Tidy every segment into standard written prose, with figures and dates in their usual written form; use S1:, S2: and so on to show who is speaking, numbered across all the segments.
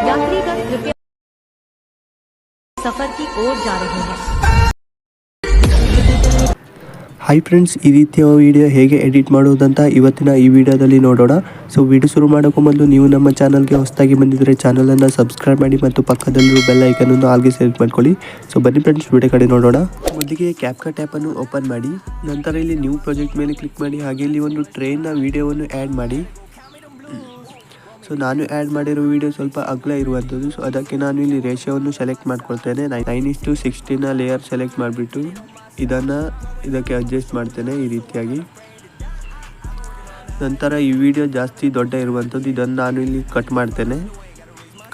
S1: यात्रीगण कृपया सफर की ओर जा रहे हैं।
S2: ಹಾಯ್ ಫ್ರೆಂಡ್ಸ್, ಈ ರೀತಿಯ ವಿಡಿಯೋ ಹೇಗೆ ಎಡಿಟ್ ಮಾಡೋದಂತ ಇವತ್ತಿನ ಈ ವಿಡಿಯೋದಲ್ಲಿ ನೋಡೋಣ. ಸೊ ವಿಡಿಯೋ ಶುರು ಮಾಡೋಕ್ಕೂ ಮೊದಲು ನೀವು ನಮ್ಮ ಚಾನಲ್ಗೆ ಹೊಸದಾಗಿ ಬಂದಿದ್ದರೆ ಚಾನಲನ್ನು ಸಬ್ಸ್ಕ್ರೈಬ್ ಮಾಡಿ ಮತ್ತು ಪಕ್ಕದಲ್ಲಿರುವ ಬೆಲ್ ಐಕನನ್ನು ಆಲ್ಗೆ ಸೆಲೆಕ್ಟ್ ಮಾಡ್ಕೊಳ್ಳಿ. ಸೊ ಬನ್ನಿ ಫ್ರೆಂಡ್ಸ್, ವಿಡಿಯೋ ಕಡೆ ನೋಡೋಣ. ಮೊದಲಿಗೆ ಕ್ಯಾಪ್ಕಟ್ ಆ್ಯಪನ್ನು ಓಪನ್ ಮಾಡಿ, ನಂತರ ಇಲ್ಲಿ ನ್ಯೂ ಪ್ರಾಜೆಕ್ಟ್ ಮೇಲೆ ಕ್ಲಿಕ್ ಮಾಡಿ, ಹಾಗೆ ಇಲ್ಲಿ ಒಂದು ಟ್ರೈನ್ನ ವಿಡಿಯೋವನ್ನು ಆ್ಯಡ್ ಮಾಡಿ. ಸೊ ನಾನು ಆ್ಯಡ್ ಮಾಡಿರೋ ವಿಡಿಯೋ ಸ್ವಲ್ಪ ಅಗಲ ಇರುವಂಥದ್ದು. ಸೊ ಅದಕ್ಕೆ ನಾನು ಇಲ್ಲಿ ರೇಷಿಯೋವನ್ನು ಸೆಲೆಕ್ಟ್ ಮಾಡ್ಕೊಳ್ತೇನೆ. 9:16 ಲೇಯರ್ ಸೆಲೆಕ್ಟ್ ಮಾಡಿಬಿಟ್ಟು ಇದಕ್ಕೆ ಅಡ್ಜಸ್ಟ್ ಮಾಡ್ತೇನೆ ಈ ರೀತಿಯಾಗಿ. ನಂತರ ಈ ವಿಡಿಯೋ ಜಾಸ್ತಿ ದೊಡ್ಡ ಇರುವಂಥದ್ದು, ಇದನ್ನು ನಾನು ಇಲ್ಲಿ ಕಟ್ ಮಾಡ್ತೇನೆ.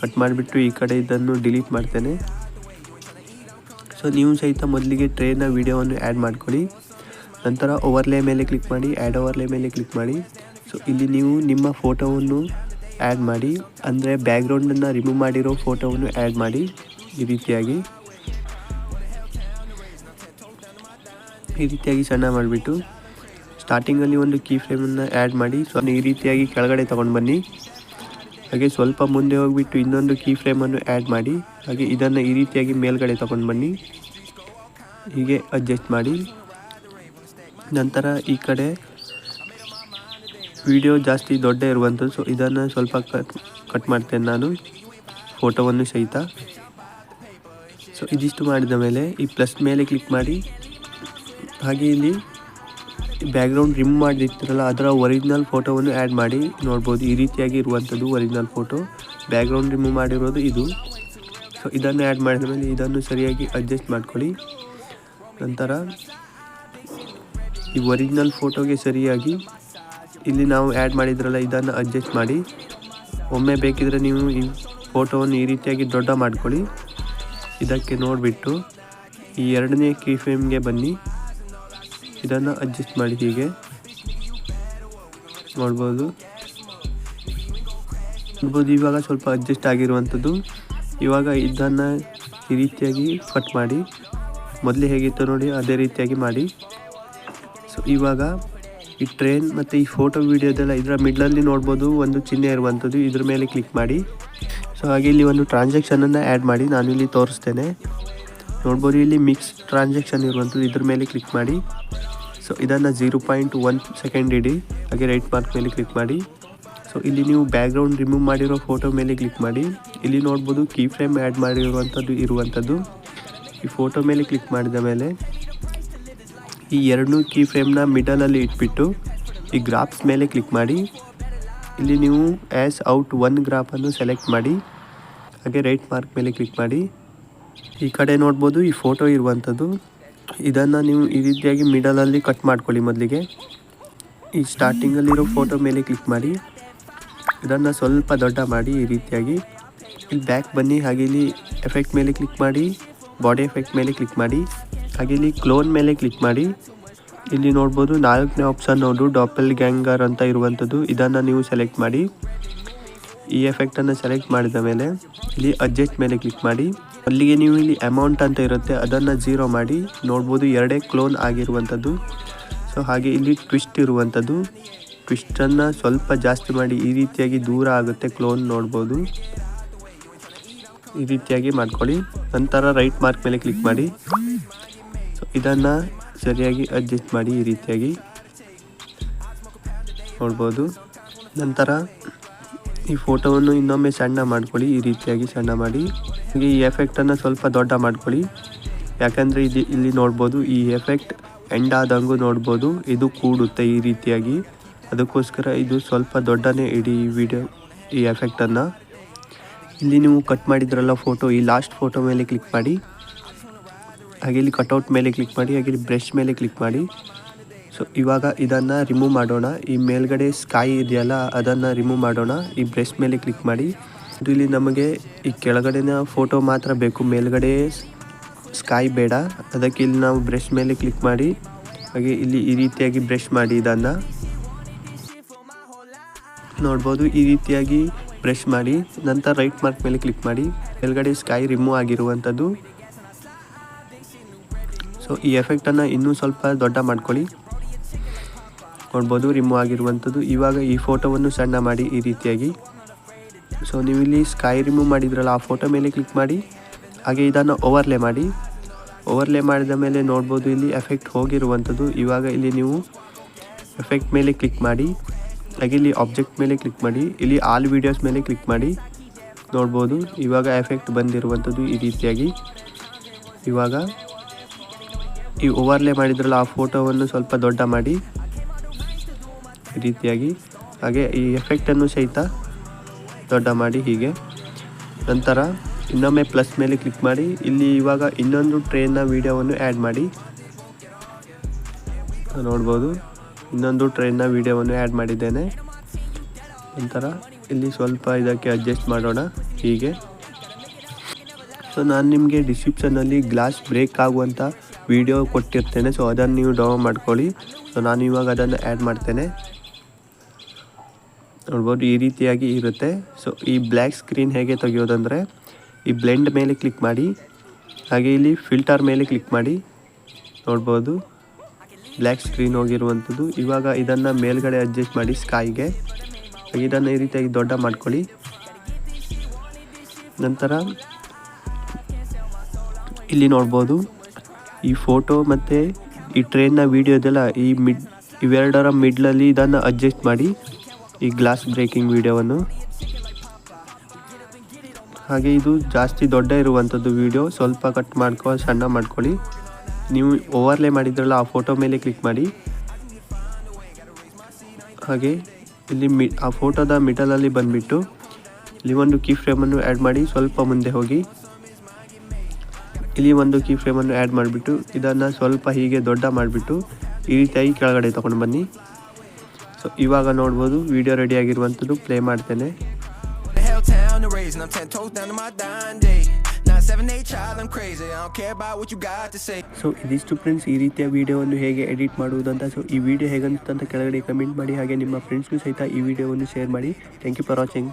S2: ಕಟ್ ಮಾಡಿಬಿಟ್ಟು ಈ ಕಡೆ ಇದನ್ನು ಡಿಲೀಟ್ ಮಾಡ್ತೇನೆ. ಸೊ ನೀವು ಸಹಿತ ಮೊದಲಿಗೆ ಟ್ರೈನ್ನ ವಿಡಿಯೋವನ್ನು ಆ್ಯಡ್ ಮಾಡ್ಕೊಳ್ಳಿ. ನಂತರ ಓವರ್ಲೇ ಮೇಲೆ ಕ್ಲಿಕ್ ಮಾಡಿ, ಆ್ಯಡ್ ಓವರ್ಲೇ ಮೇಲೆ ಕ್ಲಿಕ್ ಮಾಡಿ. ಸೊ ಇಲ್ಲಿ ನೀವು ನಿಮ್ಮ ಫೋಟೋವನ್ನು ಆ್ಯಡ್ ಮಾಡಿ, ಅಂದರೆ ಬ್ಯಾಕ್ಗ್ರೌಂಡನ್ನು ರಿಮೂವ್ ಮಾಡಿರೋ ಫೋಟೋವನ್ನು ಆ್ಯಡ್ ಮಾಡಿ ಈ ರೀತಿಯಾಗಿ ಸಣ್ಣ ಮಾಡಿಬಿಟ್ಟು ಸ್ಟಾರ್ಟಿಂಗಲ್ಲಿ ಒಂದು ಕೀ ಫ್ರೇಮನ್ನು ಆ್ಯಡ್ ಮಾಡಿ. ಸೊ ಈ ರೀತಿಯಾಗಿ ಕೆಳಗಡೆ ತೊಗೊಂಡು ಬನ್ನಿ. ಹಾಗೆ ಸ್ವಲ್ಪ ಮುಂದೆ ಹೋಗಿಬಿಟ್ಟು ಇನ್ನೊಂದು ಕೀ ಫ್ರೇಮನ್ನು ಆ್ಯಡ್ ಮಾಡಿ, ಹಾಗೆ ಇದನ್ನು ಈ ರೀತಿಯಾಗಿ ಮೇಲ್ಗಡೆ ತೊಗೊಂಡು ಬನ್ನಿ. ಹೀಗೆ ಅಡ್ಜಸ್ಟ್ ಮಾಡಿ. ನಂತರ ಈ ಕಡೆ ವಿಡಿಯೋ ಜಾಸ್ತಿ ದೊಡ್ಡ ಇರುವಂಥದ್ದು, ಸೊ ಇದನ್ನು ಸ್ವಲ್ಪ ಕಟ್ ಮಾಡ್ತೇನೆ ನಾನು ಫೋಟೋವನ್ನು ಸಹಿತ. ಸೊ ಇದಿಷ್ಟು ಮಾಡಿದ ಮೇಲೆ ಈ ಪ್ಲಸ್ ಮೇಲೆ ಕ್ಲಿಕ್ ಮಾಡಿ, ಹಾಗೆ ಇಲ್ಲಿ ಬ್ಯಾಕ್ಗ್ರೌಂಡ್ ರಿಮೂವ್ ಮಾಡಿರ್ತೀರಲ್ಲ ಅದರ ಒರಿಜಿನಲ್ ಫೋಟೋವನ್ನು ಆ್ಯಡ್ ಮಾಡಿ. ನೋಡ್ಬೋದು ಈ ರೀತಿಯಾಗಿ ಇರುವಂಥದ್ದು ಒರಿಜಿನಲ್ ಫೋಟೋ, ಬ್ಯಾಕ್ಗ್ರೌಂಡ್ ರಿಮೂವ್ ಮಾಡಿರೋದು ಇದು. ಸೊ ಇದನ್ನು ಆ್ಯಡ್ ಮಾಡಿದ ಮೇಲೆ ಇದನ್ನು ಸರಿಯಾಗಿ ಅಡ್ಜಸ್ಟ್ ಮಾಡ್ಕೊಳ್ಳಿ. ನಂತರ ಈ ಒರಿಜಿನಲ್ ಫೋಟೋಗೆ ಸರಿಯಾಗಿ ಇಲ್ಲಿ ನಾವು ಆ್ಯಡ್ ಮಾಡಿದ್ರಲ್ಲ ಇದನ್ನು ಅಡ್ಜಸ್ಟ್ ಮಾಡಿ. ಒಮ್ಮೆ ಬೇಕಿದ್ರೆ ನೀವು ಈ ಫೋಟೋವನ್ನು ಈ ರೀತಿಯಾಗಿ ದೊಡ್ಡ ಮಾಡ್ಕೊಳ್ಳಿ. ಇದಕ್ಕೆ ನೋಡಿಬಿಟ್ಟು ಈ ಎರಡನೇ ಕೀ ಫ್ರೇಮ್ಗೆ ಬನ್ನಿ, ಇದನ್ನು ಅಡ್ಜಸ್ಟ್ ಮಾಡಿ. ಹೀಗೆ ನೋಡ್ಬೋದು ಇವಾಗ ಸ್ವಲ್ಪ ಅಡ್ಜಸ್ಟ್ ಆಗಿರುವಂಥದ್ದು. ಇವಾಗ ಇದನ್ನು ಈ ರೀತಿಯಾಗಿ ಕಟ್ ಮಾಡಿ, ಮೊದಲೇ ಹೇಗಿತ್ತು ನೋಡಿ ಅದೇ ರೀತಿಯಾಗಿ ಮಾಡಿ. ಸೊ ಇವಾಗ ಈ ಟ್ರೈನ್ ಮತ್ತು ಈ ಫೋಟೋ ವಿಡಿಯೋದೆಲ್ಲ ಇದರ ಮಿಡ್ಲಲ್ಲಿ ನೋಡ್ಬೋದು ಒಂದು ಚಿಹ್ನೆ ಇರುವಂಥದ್ದು, ಇದ್ರ ಮೇಲೆ ಕ್ಲಿಕ್ ಮಾಡಿ. ಸೊ ಹಾಗೆ ಇಲ್ಲಿ ಒಂದು ಟ್ರಾನ್ಸಾಕ್ಷನನ್ನು ಆ್ಯಡ್ ಮಾಡಿ, ನಾನು ಇಲ್ಲಿ ತೋರಿಸ್ತೇನೆ. ನೋಡ್ಬೋದು ಇಲ್ಲಿ ಮಿಕ್ಸ್ ಟ್ರಾನ್ಸಾಕ್ಷನ್ ಇರುವಂಥದ್ದು, ಇದ್ರ ಮೇಲೆ ಕ್ಲಿಕ್ ಮಾಡಿ. ಸೊ ಇದನ್ನು 0.1 ಸೆಕೆಂಡ್ ಇಡಿ, ಹಾಗೆ ರೈಟ್ ಮಾರ್ಕ್ ಮೇಲೆ ಕ್ಲಿಕ್ ಮಾಡಿ. ಸೊ ಇಲ್ಲಿ ನೀವು ಬ್ಯಾಕ್ಗ್ರೌಂಡ್ ರಿಮೂವ್ ಮಾಡಿರೋ ಫೋಟೋ ಮೇಲೆ ಕ್ಲಿಕ್ ಮಾಡಿ. ಇಲ್ಲಿ ನೋಡ್ಬೋದು ಕೀ ಫ್ರೇಮ್ ಆ್ಯಡ್ ಇರುವಂಥದ್ದು. ಈ ಫೋಟೋ ಮೇಲೆ ಕ್ಲಿಕ್ ಮಾಡಿದ ಮೇಲೆ ಈ ಎರಡೂ ಕೀ ಫ್ರೇಮ್ನ ಮಿಡಲಲ್ಲಿ ಇಟ್ಬಿಟ್ಟು ಈ ಗ್ರಾಫ್ಸ್ ಮೇಲೆ ಕ್ಲಿಕ್ ಮಾಡಿ. ಇಲ್ಲಿ ನೀವು ಆ್ಯಸ್ ಔಟ್ 1 ಗ್ರಾಫನ್ನು ಸೆಲೆಕ್ಟ್ ಮಾಡಿ, ಹಾಗೆ ರೈಟ್ ಮಾರ್ಕ್ ಮೇಲೆ ಕ್ಲಿಕ್ ಮಾಡಿ. ಈ ಕಡೆ ನೋಡ್ಬೋದು ಈ ಫೋಟೋ ಇರುವಂಥದ್ದು, ಇದನ್ನು ನೀವು ಈ ರೀತಿಯಾಗಿ ಮಿಡಲಲ್ಲಿ ಕಟ್ ಮಾಡ್ಕೊಳ್ಳಿ. ಮೊದಲಿಗೆ ಈ ಸ್ಟಾರ್ಟಿಂಗಲ್ಲಿರೋ ಫೋಟೋ ಮೇಲೆ ಕ್ಲಿಕ್ ಮಾಡಿ, ಇದನ್ನು ಸ್ವಲ್ಪ ದೊಡ್ಡ ಮಾಡಿ ಈ ರೀತಿಯಾಗಿ. ಇಲ್ಲಿ ಬ್ಯಾಕ್ ಬನ್ನಿ, ಹಾಗೆ ಇಲ್ಲಿ ಎಫೆಕ್ಟ್ ಮೇಲೆ ಕ್ಲಿಕ್ ಮಾಡಿ, ಬಾಡಿ ಎಫೆಕ್ಟ್ ಮೇಲೆ ಕ್ಲಿಕ್ ಮಾಡಿ, ಹಾಗೆ ಇಲ್ಲಿ ಕ್ಲೋನ್ ಮೇಲೆ ಕ್ಲಿಕ್ ಮಾಡಿ. ಇಲ್ಲಿ ನೋಡ್ಬೋದು 4ನೇ ಆಪ್ಷನ್ ನೋಡು ಡಾಪಲ್ ಗ್ಯಾಂಗರ್ ಅಂತ ಇರುವಂಥದ್ದು, ಇದನ್ನು ನೀವು ಸೆಲೆಕ್ಟ್ ಮಾಡಿ. ಈ ಎಫೆಕ್ಟನ್ನು ಸೆಲೆಕ್ಟ್ ಮಾಡಿದ ಮೇಲೆ ಇಲ್ಲಿ ಅಡ್ಜಸ್ಟ್ ಮೇಲೆ ಕ್ಲಿಕ್ ಮಾಡಿ. ಅಲ್ಲಿಗೆ ನೀವು ಇಲ್ಲಿ ಅಮೌಂಟ್ ಅಂತ ಇರುತ್ತೆ ಅದನ್ನು 0 ಮಾಡಿ. ನೋಡ್ಬೋದು ಎರಡೇ ಕ್ಲೋನ್ ಆಗಿರುವಂಥದ್ದು. ಸೊ ಹಾಗೆ ಇಲ್ಲಿ ಟ್ವಿಸ್ಟ್ ಇರುವಂಥದ್ದು, ಟ್ವಿಸ್ಟನ್ನು ಸ್ವಲ್ಪ ಜಾಸ್ತಿ ಮಾಡಿ, ಈ ರೀತಿಯಾಗಿ ದೂರ ಆಗುತ್ತೆ ಕ್ಲೋನ್. ನೋಡ್ಬೋದು ಈ ರೀತಿಯಾಗಿ ಮಾಡ್ಕೊಳ್ಳಿ. ನಂತರ ರೈಟ್ ಮಾರ್ಕ್ ಮೇಲೆ ಕ್ಲಿಕ್ ಮಾಡಿ. ಸೊ ಇದನ್ನು ಸರಿಯಾಗಿ ಅಡ್ಜಸ್ಟ್ ಮಾಡಿ ಈ ರೀತಿಯಾಗಿ ನೋಡ್ಬೋದು. ನಂತರ ಈ ಫೋಟೋವನ್ನು ಇನ್ನೊಮ್ಮೆ ಸಣ್ಣ ಮಾಡ್ಕೊಳ್ಳಿ, ಈ ರೀತಿಯಾಗಿ ಸಣ್ಣ ಮಾಡಿ. ಹಾಗೆ ಈ ಎಫೆಕ್ಟನ್ನು ಸ್ವಲ್ಪ ದೊಡ್ಡ ಮಾಡ್ಕೊಳ್ಳಿ, ಯಾಕಂದರೆ ಇಲ್ಲಿ ನೋಡ್ಬೋದು ಈ ಎಫೆಕ್ಟ್ ಎಂಡ್ ಆದಂಗೂ ನೋಡ್ಬೋದು ಇದು ಕೂಡುತ್ತೆ ಈ ರೀತಿಯಾಗಿ. ಅದಕ್ಕೋಸ್ಕರ ಇದು ಸ್ವಲ್ಪ ದೊಡ್ಡನೇ ಇಡಿ ಈ ಎಫೆಕ್ಟನ್ನು. ಇಲ್ಲಿ ನೀವು ಕಟ್ ಮಾಡಿದ್ರಲ್ಲ ಫೋಟೋ, ಈ ಲಾಸ್ಟ್ ಫೋಟೋ ಮೇಲೆ ಕ್ಲಿಕ್ ಮಾಡಿ, ಹಾಗೆ ಇಲ್ಲಿ ಕಟೌಟ್ ಮೇಲೆ ಕ್ಲಿಕ್ ಮಾಡಿ, ಹಾಗೆ ಇಲ್ಲಿ ಬ್ರಷ್ ಮೇಲೆ ಕ್ಲಿಕ್ ಮಾಡಿ. ಸೊ ಇವಾಗ ಇದನ್ನು ರಿಮೂವ್ ಮಾಡೋಣ. ಈ ಮೇಲ್ಗಡೆ ಸ್ಕೈ ಇದೆಯಲ್ಲ ಅದನ್ನು ರಿಮೂವ್ ಮಾಡೋಣ. ಈ ಬ್ರಷ್ ಮೇಲೆ ಕ್ಲಿಕ್ ಮಾಡಿ. ಇಲ್ಲಿ ನಮಗೆ ಈ ಕೆಳಗಡೆನ ಫೋಟೋ ಮಾತ್ರ ಬೇಕು, ಮೇಲ್ಗಡೆ ಸ್ಕೈ ಬೇಡ. ಅದಕ್ಕೆ ಇಲ್ಲಿ ನಾವು ಬ್ರಷ್ ಮೇಲೆ ಕ್ಲಿಕ್ ಮಾಡಿ, ಹಾಗೆ ಇಲ್ಲಿ ಈ ರೀತಿಯಾಗಿ ಬ್ರಷ್ ಮಾಡಿ. ಇದನ್ನು ನೋಡ್ಬೋದು ಈ ರೀತಿಯಾಗಿ ಬ್ರಷ್ ಮಾಡಿ. ನಂತರ ರೈಟ್ ಮಾರ್ಕ್ ಮೇಲೆ ಕ್ಲಿಕ್ ಮಾಡಿ, ಮೇಲ್ಗಡೆ ಸ್ಕೈ ರಿಮೂವ್ ಆಗಿರುವಂಥದ್ದು. ಸೊ ಈ ಎಫೆಕ್ಟನ್ನು ಇನ್ನೂ ಸ್ವಲ್ಪ ದೊಡ್ಡ ಮಾಡ್ಕೊಳ್ಳಿ. ನೋಡ್ಬೋದು ರಿಮೂವ್ ಆಗಿರುವಂಥದ್ದು. ಇವಾಗ ಈ ಫೋಟೋವನ್ನು ಸಣ್ಣ ಮಾಡಿ ಈ ರೀತಿಯಾಗಿ. ಸೊ ನೀವು ಇಲ್ಲಿ ಸ್ಕೈ ರಿಮೂವ್ ಮಾಡಿದ್ರಲ್ಲ ಆ ಫೋಟೋ ಮೇಲೆ ಕ್ಲಿಕ್ ಮಾಡಿ ಹಾಗೆ ಇದನ್ನು ಓವರ್ಲೇ ಮಾಡಿ. ಓವರ್ಲೇ ಮಾಡಿದ ಮೇಲೆ ನೋಡ್ಬೋದು ಇಲ್ಲಿ ಎಫೆಕ್ಟ್ ಹೋಗಿರುವಂಥದ್ದು. ಇವಾಗ ಇಲ್ಲಿ ನೀವು ಎಫೆಕ್ಟ್ ಮೇಲೆ ಕ್ಲಿಕ್ ಮಾಡಿ ಹಾಗೆ ಇಲ್ಲಿ ಆಬ್ಜೆಕ್ಟ್ ಮೇಲೆ ಕ್ಲಿಕ್ ಮಾಡಿ, ಇಲ್ಲಿ ಆಲ್ ವೀಡಿಯೋಸ್ ಮೇಲೆ ಕ್ಲಿಕ್ ಮಾಡಿ. ನೋಡ್ಬೋದು ಇವಾಗ ಎಫೆಕ್ಟ್ ಬಂದಿರುವಂಥದ್ದು ಈ ರೀತಿಯಾಗಿ. ಇವಾಗ ಈ ಓವರ್ಲೇ ಮಾಡಿದ್ರಲ್ಲ ಆ ಫೋಟೋವನ್ನು ಸ್ವಲ್ಪ ದೊಡ್ಡ ಮಾಡಿ ಈ ರೀತಿಯಾಗಿ, ಹಾಗೆ ಈ ಎಫೆಕ್ಟನ್ನು ಸಹಿತ ದೊಡ್ಡ ಮಾಡಿ ಹೀಗೆ. ನಂತರ ಇನ್ನೊಮ್ಮೆ ಪ್ಲಸ್ ಮೇಲೆ ಕ್ಲಿಕ್ ಮಾಡಿ, ಇಲ್ಲಿ ಇವಾಗ ಇನ್ನೊಂದು ಟ್ರೈನ್ನ ವೀಡಿಯೋವನ್ನು ಆ್ಯಡ್ ಮಾಡಿ. ನೋಡ್ಬೋದು ಇನ್ನೊಂದು ಟ್ರೈನ್ನ ವೀಡಿಯೋವನ್ನು ಆ್ಯಡ್ ಮಾಡಿದ್ದೇನೆ. ನಂತರ ಇಲ್ಲಿ ಸ್ವಲ್ಪ ಇದಕ್ಕೆ ಅಡ್ಜಸ್ಟ್ ಮಾಡೋಣ ಹೀಗೆ. ಸೊ ನಾನು ನಿಮಗೆ ಡಿಸ್ಕ್ರಿಪ್ಷನ್ನಲ್ಲಿ ಗ್ಲಾಸ್ ಬ್ರೇಕ್ ಆಗುವಂಥ ವಿಡಿಯೋ ಕೊಟ್ಟಿರ್ತೇನೆ, ಸೊ ಅದನ್ನು ನೀವು ಡೌನ್ಲೋಡ್ ಮಾಡ್ಕೊಳ್ಳಿ. ಸೊ ನಾನು ಇವಾಗ ಅದನ್ನು ಆ್ಯಡ್ ಮಾಡ್ತೇನೆ. ನೋಡ್ಬೋದು ಈ ರೀತಿಯಾಗಿ ಇರುತ್ತೆ. ಸೊ ಈ ಬ್ಲ್ಯಾಕ್ ಸ್ಕ್ರೀನ್ ಹೇಗೆ ತೆಗೆಯೋದಂದರೆ ಈ ಬ್ಲೆಂಡ್ ಮೇಲೆ ಕ್ಲಿಕ್ ಮಾಡಿ ಹಾಗೆ ಇಲ್ಲಿ ಫಿಲ್ಟರ್ ಮೇಲೆ ಕ್ಲಿಕ್ ಮಾಡಿ. ನೋಡ್ಬೋದು ಬ್ಲ್ಯಾಕ್ ಸ್ಕ್ರೀನ್ ಹೋಗಿರುವಂಥದ್ದು. ಇವಾಗ ಇದನ್ನು ಮೇಲ್ಗಡೆ ಅಡ್ಜಸ್ಟ್ ಮಾಡಿ ಸ್ಕೈಗೆ, ಹಾಗೆ ಇದನ್ನು ಈ ರೀತಿಯಾಗಿ ದೊಡ್ಡ ಮಾಡ್ಕೊಳ್ಳಿ. ನಂತರ ಇಲ್ಲಿ ನೋಡ್ಬೋದು ಈ ಫೋಟೋ ಮತ್ತು ಈ ಟ್ರೈನ್ನ ವೀಡಿಯೋದೆಲ್ಲ ಇವೆರಡರ ಮಿಡ್ಲಲ್ಲಿ ಇದನ್ನು ಅಡ್ಜಸ್ಟ್ ಮಾಡಿ ಈ ಗ್ಲಾಸ್ ಬ್ರೇಕಿಂಗ್ ವೀಡಿಯೋವನ್ನು. ಹಾಗೆ ಇದು ಜಾಸ್ತಿ ದೊಡ್ಡ ಇರುವಂಥದ್ದು ವೀಡಿಯೋ, ಸ್ವಲ್ಪ ಕಟ್ ಸಣ್ಣ ಮಾಡ್ಕೊಳ್ಳಿ. ನೀವು ಓವರ್ಲೇ ಮಾಡಿದ್ರಲ್ಲ ಆ ಫೋಟೋ ಮೇಲೆ ಕ್ಲಿಕ್ ಮಾಡಿ, ಹಾಗೆ ಇಲ್ಲಿ ಆ ಫೋಟೋದ ಮಿಡಲಲ್ಲಿ ಬಂದುಬಿಟ್ಟು ಇಲ್ಲಿ ಒಂದು ಕೀ ಫ್ರೇಮನ್ನು ಆ್ಯಡ್ ಮಾಡಿ. ಸ್ವಲ್ಪ ಮುಂದೆ ಹೋಗಿ ಇಲ್ಲಿ ಒಂದು ಕೀ ಫ್ರೇಮನ್ನು ಆ್ಯಡ್ ಮಾಡಿಬಿಟ್ಟು ಇದನ್ನು ಸ್ವಲ್ಪ ಹೀಗೆ ದೊಡ್ಡ ಮಾಡಿಬಿಟ್ಟು ಈ ರೀತಿಯಾಗಿ ಕೆಳಗಡೆ ತೊಗೊಂಡು ಬನ್ನಿ. ಸೊ ಇವಾಗ ನೋಡ್ಬೋದು ವಿಡಿಯೋ ರೆಡಿ ಆಗಿರುವಂಥದ್ದು. ಪ್ಲೇ ಮಾಡ್ತೇನೆ. ಸೊ ಇದಿಷ್ಟು ಫ್ರೆಂಡ್ಸ್ ಈ ರೀತಿಯ ವಿಡಿಯೋವನ್ನು ಹೇಗೆ ಎಡಿಟ್ ಮಾಡುವುದಂತ. ಸೊ ಈ ವಿಡಿಯೋ ಹೇಗಂತ ಕೆಳಗಡೆ ಕಮೆಂಟ್ ಮಾಡಿ, ಹಾಗೆ ನಿಮ್ಮ ಫ್ರೆಂಡ್ಸ್ಗೂ ಸಹಿತ ಈ ವಿಡಿಯೋವನ್ನು ಶೇರ್ ಮಾಡಿ. Thank you for watching.